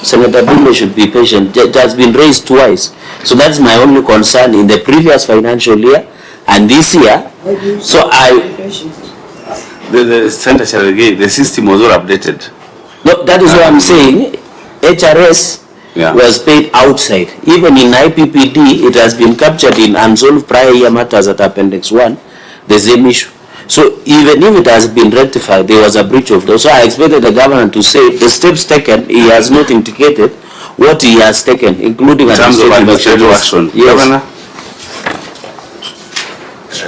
Senator Bimbe should be patient. It has been raised twice. So that's my only concern in the previous financial year and this year. So the Senator, the system was all updated. No, that is what I'm saying. HRS was paid outside. Even in IPPD, it has been captured in unsolved prior year matters at Appendix 1, the same issue. So even if it has been rectified, there was a breach of law. So I expected the governor to say the steps taken. He has not indicated what he has taken, including in terms of administrative action. Yes. Governor?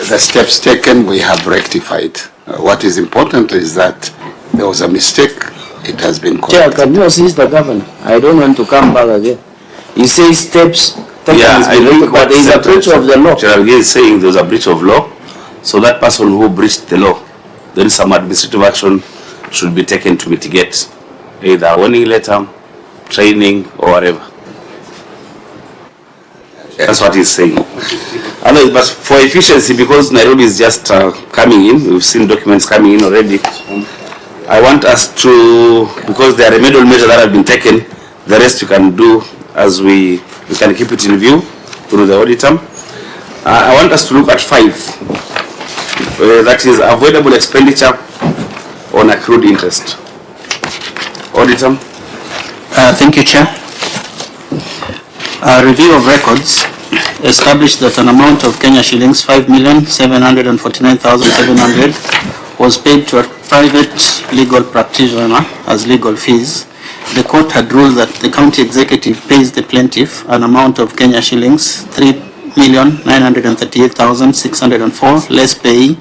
The steps taken, we have rectified. What is important is that there was a mistake. It has been corrected. Chair, can you assist the governor? I don't want to come back again. He says steps taken has been rectified, but there is a breach of the law. Chair is saying there was a breach of law. So that person who breached the law, then some administrative action should be taken to mitigate, either a warning letter, training, or whatever. That's what he's saying. But for efficiency, because Nairobi is just coming in, we've seen documents coming in already. I want us to, because there are remedial measures that have been taken, the rest we can do as we can keep it in view through the auditor. I want us to look at 5. That is avoidable expenditure on accrued interest. Auditor. Thank you, Chair. A review of records established that an amount of Kenya shillings 5,749,700 was paid to a private legal practitioner as legal fees. The court had ruled that the county executive pays the plaintiff an amount of Kenya shillings 3,938,604 less pay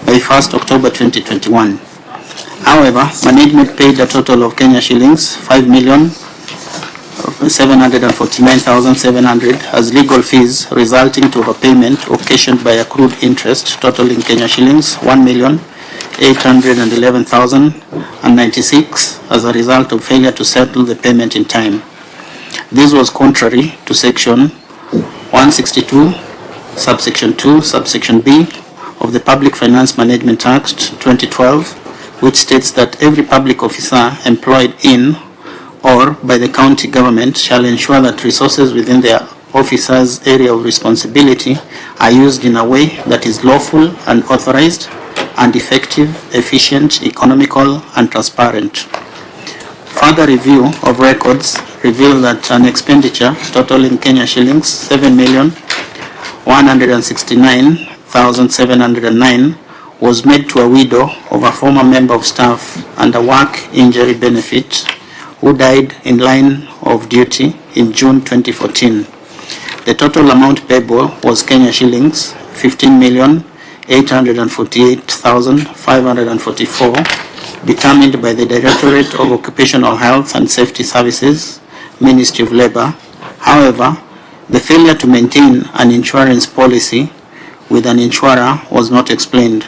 by 1st October 2021. However, management paid a total of Kenya shillings 5,749,700 as legal fees, resulting to overpayment occasioned by accrued interest totaling Kenya shillings 1,811,096 as a result of failure to settle the payment in time. This was contrary to Section 162, subsection 2, subsection B of the Public Finance Management Act 2012, which states that every public officer employed in or by the county government shall ensure that resources within their officer's area of responsibility are used in a way that is lawful and authorized and effective, efficient, economical, and transparent. Further review of records revealed that an expenditure totaling Kenya shillings 7,169,709 was made to a widow of a former member of staff and a work injury benefit who died in line of duty in June 2014. The total amount payable was Kenya shillings 15,848,544, determined by the Directorate of Occupational Health and Safety Services, Ministry of Labour. However, the failure to maintain an insurance policy with an insurer was not explained.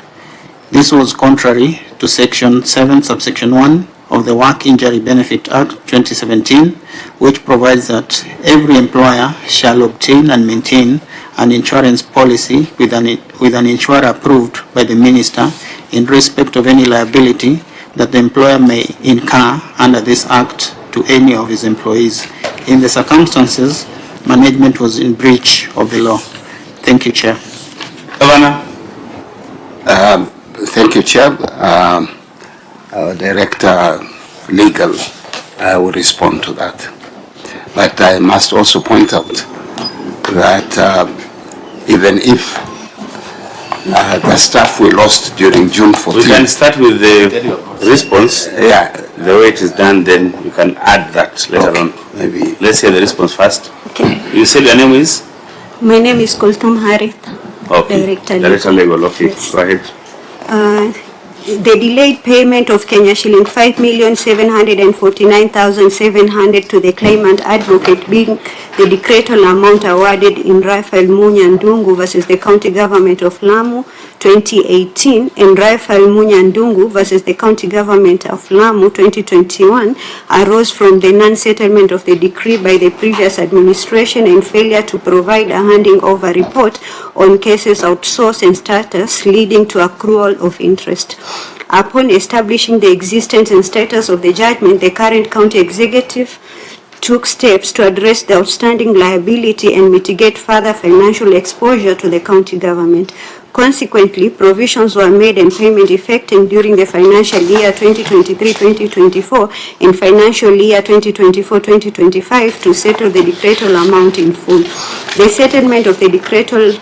This was contrary to Section 7, subsection 1 of the Work Injury Benefit Act 2017, which provides that every employer shall obtain and maintain an insurance policy with an insurer approved by the Minister in respect of any liability that the employer may incur under this Act to any of his employees. In the circumstances, management was in breach of the law. Thank you, Chair. Governor. Thank you, Chair. Director Legal will respond to that. But I must also point out that even if the staff we lost during June 14th. We can start with the response. Yeah. The way it is done, then you can add that later on. Maybe. Let's hear the response first. Okay. You said your name is? My name is Kulthum Harith. Okay. Director Legal. Okay. Yes. Go ahead. The delayed payment of Kenya shilling 5,749,700 to the claimant advocate being the decretal amount awarded in Rafael Munya Ndungu versus the County Government of Lamu 2018 and Rafael Munya Ndungu versus the County Government of Lamu 2021 arose from the non-settlement of the decree by the previous administration and failure to provide a handing over report on cases outsourced and status, leading to accrual of interest. Upon establishing the existence and status of the judgment, the current county executive took steps to address the outstanding liability and mitigate further financial exposure to the county government. Consequently, provisions were made and payment effective during the financial year 2023-2024 and financial year 2024-2025 to settle the decretal amount in full. The settlement of the decretal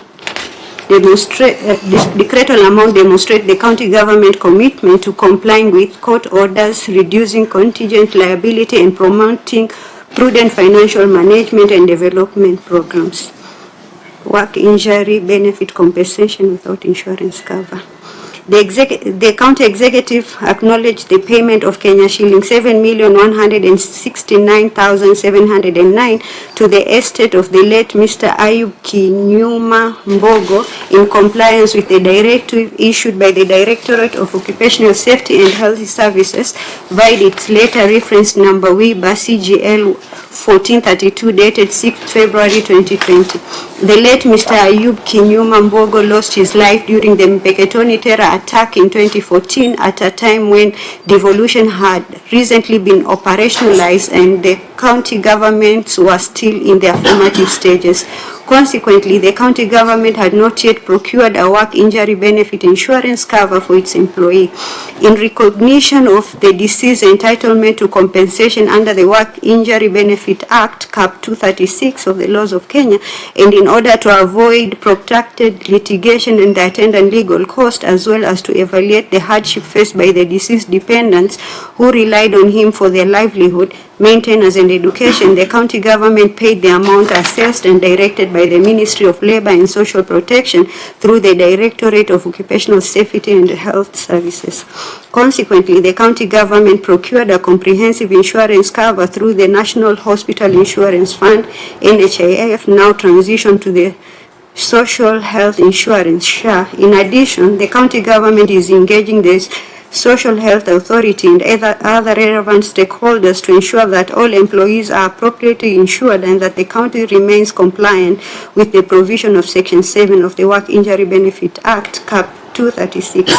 amount demonstrates the county government commitment to complying with court orders, reducing contingent liability and promoting prudent financial management and development programs. Work injury benefit compensation without insurance cover. The county executive acknowledged the payment of Kenya shilling 7,169,709 to the estate of the late Mr. Ayub Kinyuma Mbogo in compliance with the directive issued by the Directorate of Occupational Safety and Health Services via its letter reference number WIBA CGL 1432 dated 6th February 2020. The late Mr. Ayub Kinyuma Mbogo lost his life during the Mpeketoni terror attack in 2014 at a time when devolution had recently been operationalized and the county governments were still in their formative stages. Consequently, the county government had not yet procured a work injury benefit insurance cover for its employee. In recognition of the deceased entitlement to compensation under the Work Injury Benefit Act, Cap 236 of the laws of Kenya, and in order to avoid protracted litigation and the attendant legal cost, as well as to evaluate the hardship faced by the deceased dependents who relied on him for their livelihood, maintenance and education, the county government paid the amount assessed and directed by the Ministry of Labour and Social Protection through the Directorate of Occupational Safety and Health Services. Consequently, the county government procured a comprehensive insurance cover through the National Hospital Insurance Fund, NHIF, now transitioned to the Social Health Insurance, SHA. In addition, the county government is engaging this Social Health Authority and other relevant stakeholders to ensure that all employees are appropriately insured and that the county remains compliant with the provision of Section 7 of the Work Injury Benefit Act, Cap 236.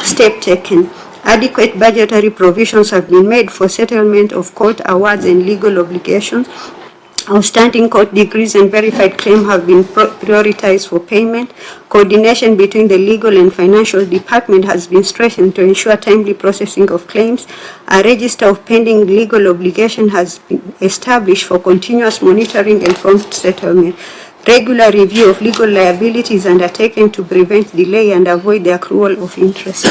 Step taken. Adequate budgetary provisions have been made for settlement of court awards and legal obligations. Outstanding court degrees and verified claims have been prioritized for payment. Coordination between the legal and financial department has been strengthened to ensure timely processing of claims. A register of pending legal obligation has been established for continuous monitoring and prompt settlement. Regular review of legal liabilities is undertaken to prevent delay and avoid the accrual of interest.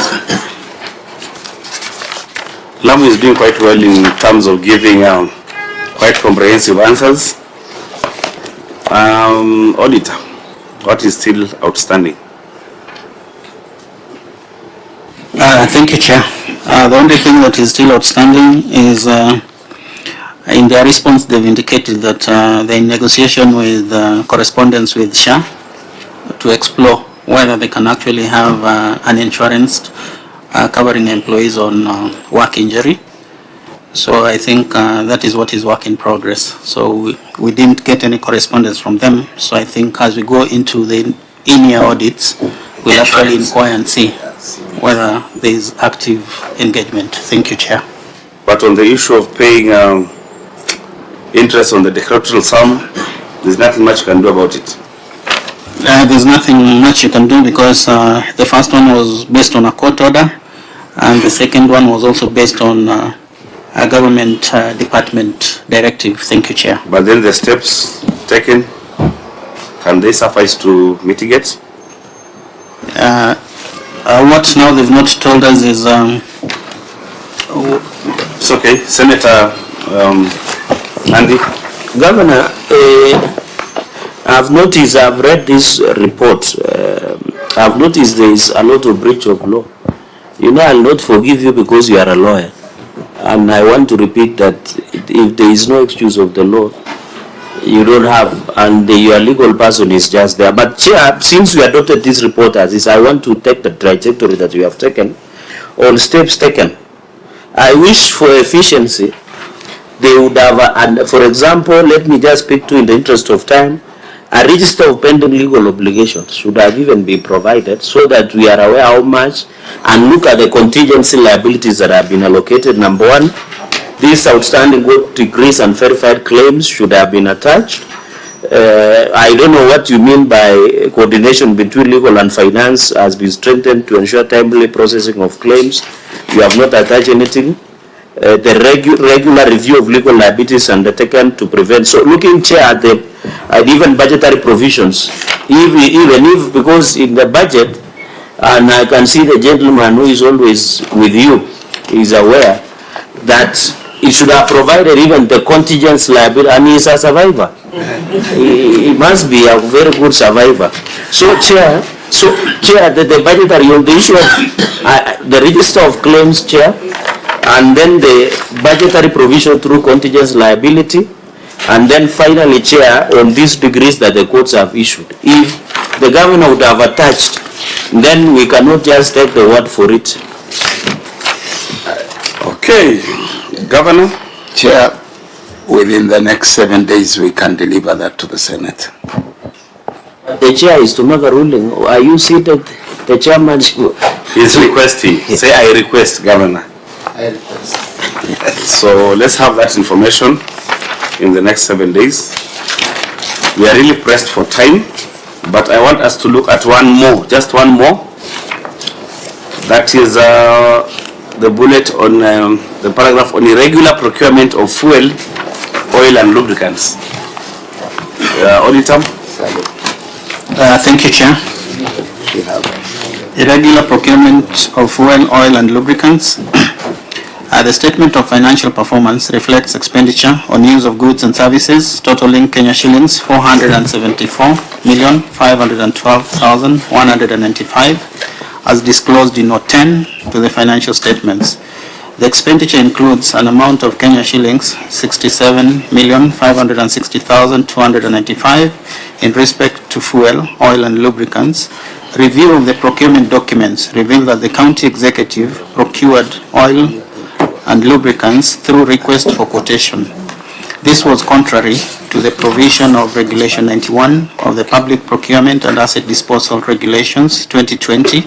Lamu is doing quite well in terms of giving quite comprehensive answers. Auditor, what is still outstanding? Thank you, Chair. The only thing that is still outstanding is in their response they've indicated that they're in negotiation with correspondence with SHA to explore whether they can actually have an insurance covering employees on work injury. So I think that is what is work in progress. So we didn't get any correspondence from them. So I think as we go into the in-year audits, we'll actually inquire and see whether there is active engagement. Thank you, Chair. But on the issue of paying interest on the decretal sum, there's nothing much you can do about it. There's nothing much you can do because the first one was based on a court order and the second one was also based on a government department directive. Thank you, Chair. But then the steps taken, can they suffice to mitigate? What now they've not told us is... It's okay. Senator Andy. Governor, I've noticed, I've read this report, I've noticed there is a lot of breach of law. You know, I'll not forgive you because you are a lawyer. And I want to repeat that if there is no excuse of the law, you don't have, and your legal person is just there. But Chair, since we adopted this report as is, I want to take the trajectory that you have taken, all steps taken. I wish for efficiency, they would have, and for example, let me just speak to in the interest of time, a register of pending legal obligations should have even been provided so that we are aware how much and look at the contingency liabilities that have been allocated, number one. these outstanding good degrees and verified claims should have been attached. I don't know what you mean by coordination between legal and finance has been strengthened to ensure timely processing of claims. You have not attached anything. The regular review of legal liabilities undertaken to prevent. So looking, Chair, at even budgetary provisions, even if because in the budget, and I can see the gentleman who is always with you is aware that he should have provided even the contingent liability, and he is a survivor. He must be a very good survivor. So, Chair, the budgetary on the issue of the register of claims, Chair, and then the budgetary provision through contingent liability, and then finally, Chair, on these degrees that the courts have issued. If the governor would have attached, then we cannot just take the word for it. Okay, Governor. Chair, within the next 7 days, we can deliver that to the Senate. The chair is to make a ruling. Are you seated? The chairman He's requesting. Say, I request, Governor. I request. So let's have that information in the next 7 days. We are really pressed for time, but I want us to look at one more, just one more. That is the bullet on the paragraph on irregular procurement of fuel, oil and lubricants. Auditor. Thank you, Chair. Irregular procurement of fuel, oil and lubricants. The statement of financial performance reflects expenditure on use of goods and services totaling Kenya shillings 474,512,195 as disclosed in Note 10 to the financial statements. The expenditure includes an amount of Kenya shillings 67,560,295 in respect to fuel, oil and lubricants. Review of the procurement documents revealed that the county executive procured oil and lubricants through request for quotation. This was contrary to the provision of Regulation 91 of the Public Procurement and Asset Disposal Regulations 2020,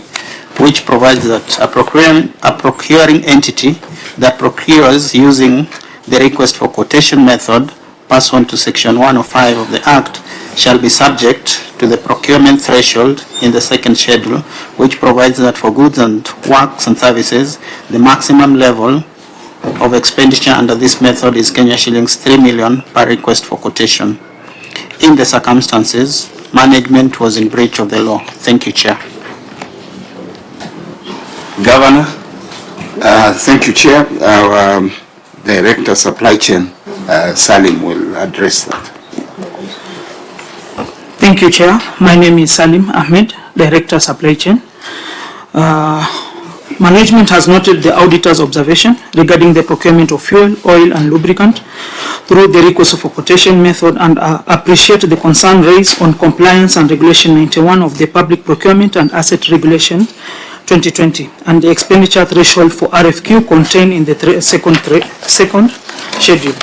which provides that a procuring entity that procures using the request for quotation method pursuant to Section 105 of the Act shall be subject to the procurement threshold in the second schedule, which provides that for goods and works and services, the maximum level of expenditure under this method is Kenya shillings 3 million per request for quotation. In the circumstances, management was in breach of the law. Thank you, Chair. Governor. Thank you, Chair. Our Director Supply Chain, Salim, will address that. Thank you, Chair. My name is Salim Ahmed, Director Supply Chain. Management has noted the auditor's observation regarding the procurement of fuel, oil and lubricant through the request for quotation method and appreciate the concern raised on compliance and Regulation 91 of the Public Procurement and Asset Regulation 2020 and the expenditure threshold for RFQ contained in the second schedule.